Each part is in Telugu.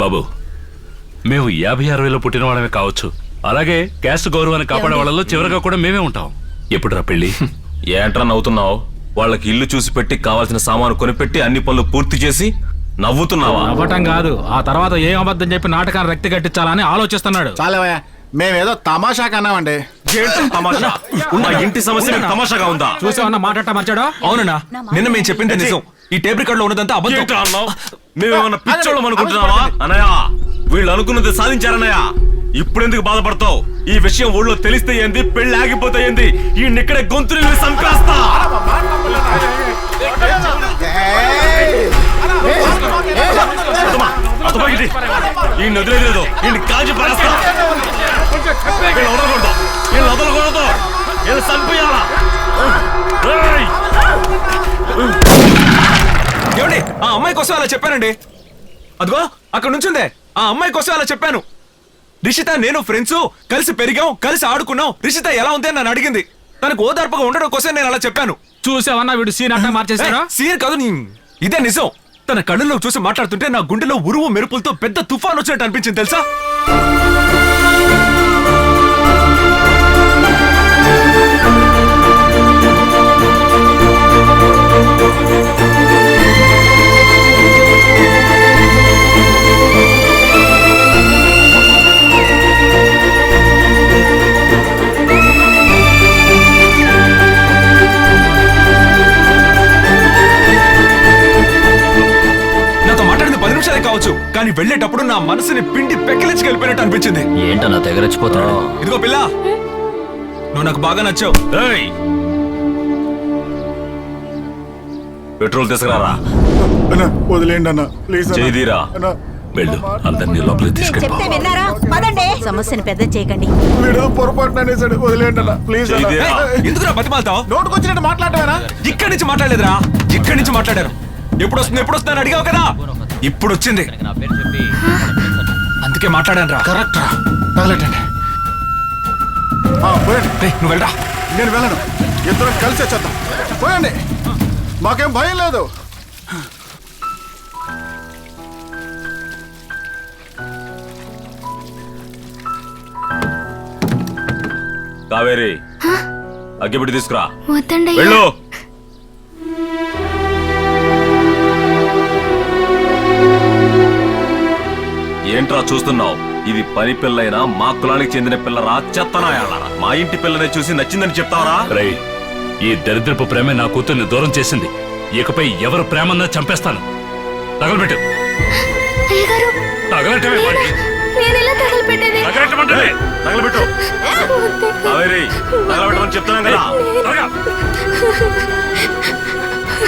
బాబు, మేము 50-60లో పుట్టిన వాళ్ళమే కావచ్చు, అలాగే క్యాస్ట్ గౌరవాన్ని కాపాడే వాళ్ళలో చివరిగా కూడా మేమే ఉంటాం. ఎప్పుడురా పెళ్లి? ఏంట్రా నవ్వుతున్నావు? వాళ్ళకి ఇల్లు చూసి పెట్టి కావాల్సిన సామాను కొనిపెట్టి అన్ని పనులు పూర్తి చేసి నవ్వుతున్నావా? నవ్వటం కాదు, ఆ తర్వాత ఏం అబద్ధం చెప్పి నాటకాన్ని రక్తి కట్టించాలని ఆలోచిస్తున్నాడు. చాలేవయ్యా, మేమేదో తమాషా కన్నామండి. తమాషా? మా ఇంటి సమస్య మీకు తమాషాగా ఉందా? చూసావన్నా మాట్లాడటం మర్చాడో? అవునన్నా, నిన్న మేము చెప్పింది నిజం. ఈ టేప్ రికార్డ్ లో ఉన్నదంతా అబద్ధం. మేమేమన్నా పిచ్చోళ్ళం అనుకుంటున్నావా? అన్నయ్య, వీళ్ళు అనుకున్నది సాధించారన్నయ్య. ఇప్పుడెందుకు బాధపడతావు? ఈ విషయం ఊళ్ళో తెలిస్తే ఏంది, పెళ్లి ఆగిపోతే ఏంది, ఈ ఇక్కడే గొంతులు సంపేస్తా. ఈ నదిలేదు, ఈ కాల్చి పడేస్తా. వీళ్ళు వదలకూడదు, వీళ్ళు వదలకూడదు, వీళ్ళు చంపేయాలా? ఏమండి, ఆ అమ్మాయి కోసం అలా చెప్పానండి. అదిగో అక్కడ నుంచుందే, ఆ అమ్మాయి కోసం అలా చెప్పాను. రిషిత నేను ఫ్రెండ్స్ కలిసి పెరిగాం, కలిసి ఆడుకున్నాం. రిషిత ఎలా ఉంది అని నన్ను అడిగింది. తనకు ఓదార్పుగా ఉండడం కోసం నేను అలా చెప్పాను. చూసావన్నా వీడు సీన్ అట్లా మార్చేసాడు. సీన్ కాదు, ఇదే నిజం. తన కళ్ళల్లో చూసి మాట్లాడుతుంటే నా గుండెలో ఉరువు మెరుపులతో పెద్ద తుఫాన్ వచ్చినట్టు అనిపించింది తెలుసా? కావచ్చు, కానీ వెళ్ళేటప్పుడు నా మనసుని పిండి పెక్కలించి వెళ్ళిపోయినట్టు అనిపించింది. ఏంటన్నా తెగరచ్చిపోతాడు? ఇదిగో పిల్ల, నువ్వు నాకు బాగా నచ్చావు. పెట్రోల్ తీసుకురారా. వదిలేండి అన్న, ప్లీజ్. చేదీరా, వెళ్ళు, అందరినీ లోపలికి తీసుకెళ్ళి. చెప్తే విన్నారా? పదండి, సమస్యను పెద్ద చేయకండి. వీడు పొరపాటున అనేసాడు, వదిలేండి అన్న, ప్లీజ్. ఎందుకురా బతిమాలతావు? నోటుకొచ్చినట్టు మాట్లాడతావేనా? ఇక్కడి నుంచి మాట్లాడలేదురా, ఇక్కడి నుంచి మాట్లాడారు. ఎప్పుడు వస్తుంది అడిగావు కదా, ఇప్పుడు వచ్చింది. అందుకే మాట్లాడాను రా. కరెక్ట్ రా, తగలెట్టండి. నువ్వు వెళ్ళరా. నేను వెళ్ళను, ఇద్దరం కలిసి వచ్చేద్దాం. పోయండి, మాకేం భయం లేదు. కావేరి, అగ్గిపెట్టి తీసుకురా. వద్దండి. వెళ్ళు. ఏంట్రా చూస్తున్నావు? ఇది పని పిల్లైనా మా కులానికి చెందిన పిల్లరా, చెత్తనాయాలరా? మా ఇంటి పిల్లనే చూసి నచ్చిందని చెప్తావరా? రేయ్, ఈ దరిద్రపు ప్రేమే నా కూతుర్ని దూరం చేసింది. ఇకపై ఎవరు ప్రేమన్నా చంపేస్తాను. తగలబెట్టు. తగలటమే తగలబెట్టు. కావేరి, తగలబెట్టమని చెప్తున్నాం కదా.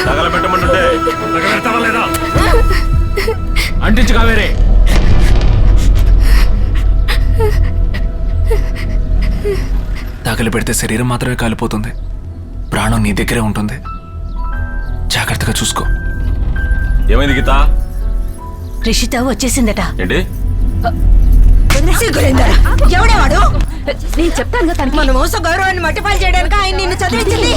తగలబెట్టమంటుంటే తగలెడతావా లేదా? అంటించు కావేరే. తగలి పెడితే శరీరం మాత్రమే కాలిపోతుంది, ప్రాణం నీ దగ్గరే ఉంటుంది. జాగ్రత్తగా చూసుకో. ఏమైంది గీత? రిషిత వచ్చేసిందట. ఏంటి? ఎవడేవాడు? నేను చెప్తాను తనకి. మన మోస గౌరవాన్ని మట్టిపాలు చేయడానికి ఆయన నిన్ను చదివించింది.